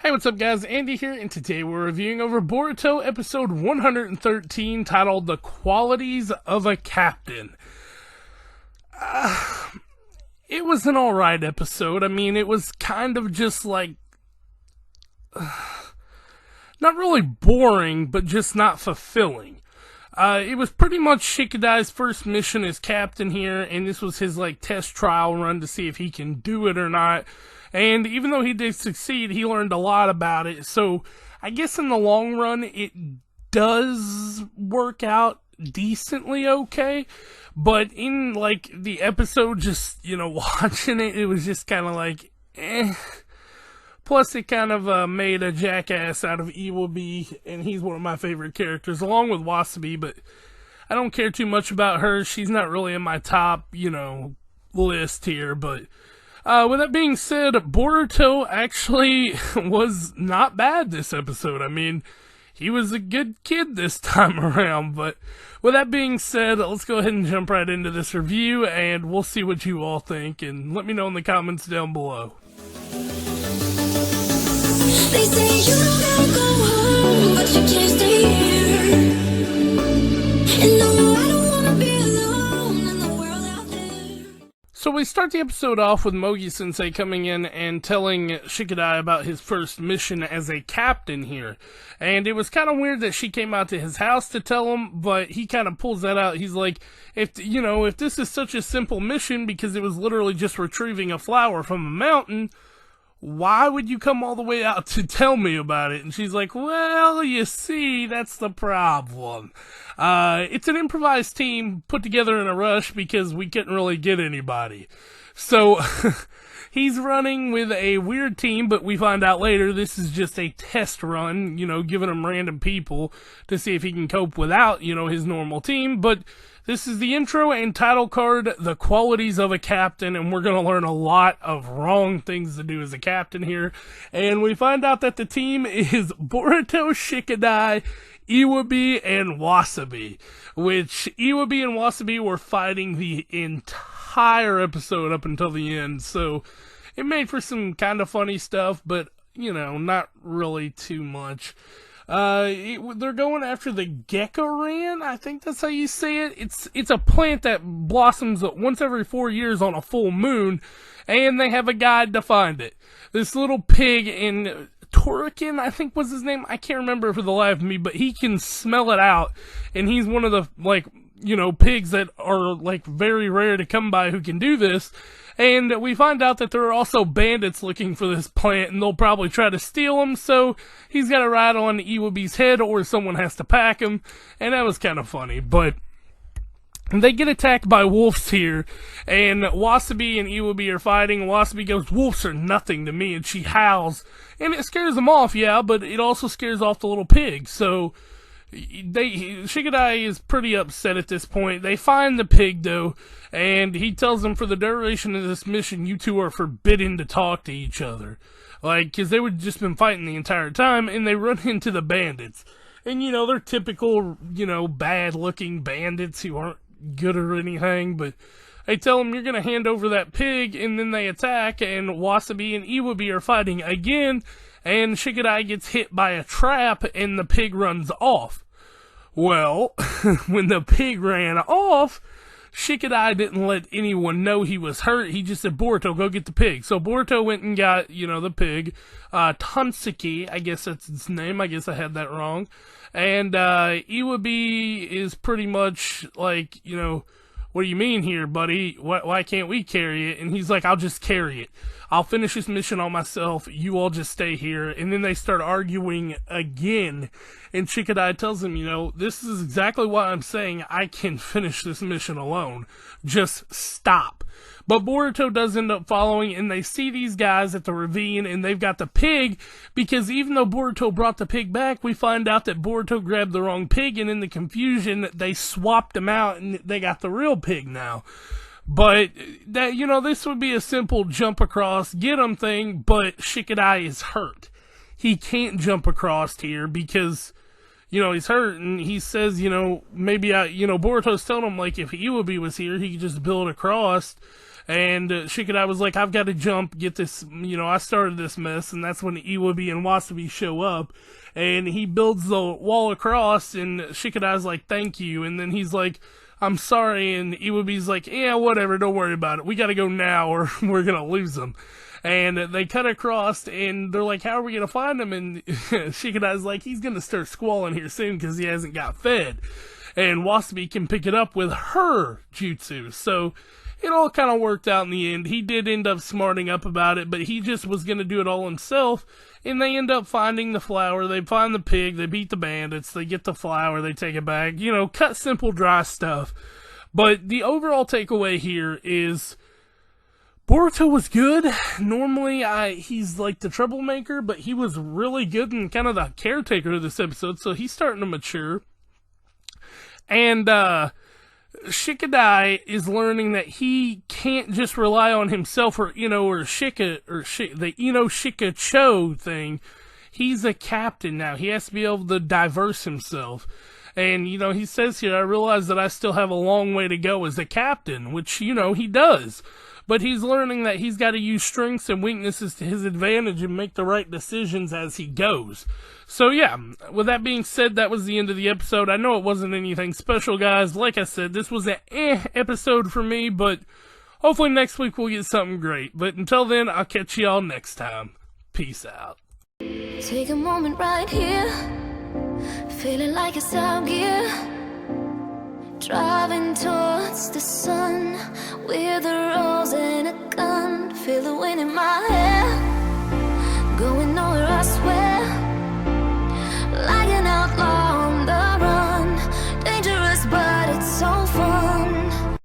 Hey, what's up guys, Andy here, and today we're reviewing over Boruto episode 113 titled The Qualities of a Captain. It was an alright episode. I mean, it was kind of just like, not really boring, but just not fulfilling. It was pretty much Shikadai's first mission as captain here, and this was his like test trial run to see if he can do it or not. And even though he did succeed, he learned a lot about it. So I guess in the long run, it does work out decently okay. But in like the episode, just, watching it, it was just kind of like, eh. Plus, it kind of made a jackass out of Iwabe, and he's one of my favorite characters, along with Wasabi, but I don't care too much about her. She's not really in my top, list here, but with that being said, Boruto actually was not bad this episode. I mean, he was a good kid this time around, but with that being said, let's go ahead and jump right into this review, and we'll see what you all think, and let me know in the comments down below. They say you don't gotta go home, but you can't stay here. And no, I don't wanna be alone in the world out there. So we start the episode off with Mogi-sensei coming in and telling Shikadai about his first mission as a captain here. And it was kind of weird that she came out to his house to tell him, but he kind of pulls that out. He's like, if this is such a simple mission because it was literally just retrieving a flower from a mountain, why would you come all the way out to tell me about it? And she's like, well, you see, that's the problem. It's an improvised team put together in a rush because we couldn't really get anybody. So, he's running with a weird team, but we find out later this is just a test run, giving him random people to see if he can cope without, his normal team. But this is the intro and title card, The Qualities of a Captain, and we're going to learn a lot of wrong things to do as a captain here. And we find out that the team is Boruto, Shikadai, Iwabe, and Wasabi, which Iwabe and Wasabi were fighting the entire episode up until the end, so it made for some kind of funny stuff, but, not really too much. They're going after the Gecko-ran, I think that's how you say it. It's a plant that blossoms once every 4 years on a full moon, and they have a guide to find it. This little pig in Torikin, I think was his name. I can't remember for the life of me, but he can smell it out, and he's one of the, pigs that are, very rare to come by who can do this. And we find out that there are also bandits looking for this plant, and they'll probably try to steal him, so he's got to ride on Iwabe's head, or someone has to pack him, and that was kind of funny, but they get attacked by wolves here, and Wasabi and Iwabe are fighting. Wasabi goes, wolves are nothing to me, and she howls, and it scares them off, yeah, but it also scares off the little pig, so Shikadai is pretty upset at this point. They find the pig, though, and he tells them for the duration of this mission, you two are forbidden to talk to each other. Because they would just been fighting the entire time, and they run into the bandits. And, they're typical, bad-looking bandits who aren't good or anything, but they tell them you're going to hand over that pig, and then they attack, and Wasabi and Iwabe are fighting again, and Shikadai gets hit by a trap, and the pig runs off. Well, when the pig ran off, Shikadai didn't let anyone know he was hurt. He just said, Boruto, go get the pig. So Boruto went and got, the pig. Tanseki, I guess that's its name. I guess I had that wrong. And Iwabe is pretty much like, what do you mean here, buddy? Why can't we carry it? And he's like, I'll just carry it. I'll finish this mission on myself. You all just stay here. And then they start arguing again. And Shikadai tells him, this is exactly why I'm saying I can finish this mission alone. Just stop. But Boruto does end up following, and they see these guys at the ravine, and they've got the pig, because even though Boruto brought the pig back, we find out that Boruto grabbed the wrong pig, and in the confusion, they swapped him out, and they got the real pig now. But, this would be a simple jump across, get him thing, but Shikadai is hurt. He can't jump across here, because he's hurt, and he says, maybe Boruto's telling him, if Iwabe was here, he could just build across. And Shikadai was like, I've got to jump, get this, I started this mess. And that's when Iwabe and Wasabi show up. And he builds the wall across, and Shikadai's like, thank you. And then he's like, I'm sorry. And Iwabe's like, yeah, whatever, don't worry about it. We got to go now or we're going to lose them. And they cut across, and they're like, how are we going to find him? And Shikadai's like, he's going to start squalling here soon because he hasn't got fed. And Wasabi can pick it up with her jutsu. So it all kind of worked out in the end. He did end up smarting up about it, but he just was going to do it all himself. And they end up finding the flower. They find the pig. They beat the bandits. They get the flower. They take it back. Cut simple, dry stuff. But the overall takeaway here is Boruto was good. Normally, he's like the troublemaker, but he was really good and kind of the caretaker of this episode, so he's starting to mature. And Shikadai is learning that he can't just rely on himself or the Shikacho thing. He's a captain now. He has to be able to diverse himself. And, he says here, I realize that I still have a long way to go as a captain, which, he does. But he's learning that he's got to use strengths and weaknesses to his advantage and make the right decisions as he goes. So yeah, with that being said, that was the end of the episode. I know it wasn't anything special, guys. Like I said, this was an episode for me, but hopefully next week we'll get something great. But until then, I'll catch y'all next time. Peace out. Take a moment right here, feeling like it's out gear. Driving towards the sun with a rose and a gun. Feel the wind in my hair, going nowhere, I swear.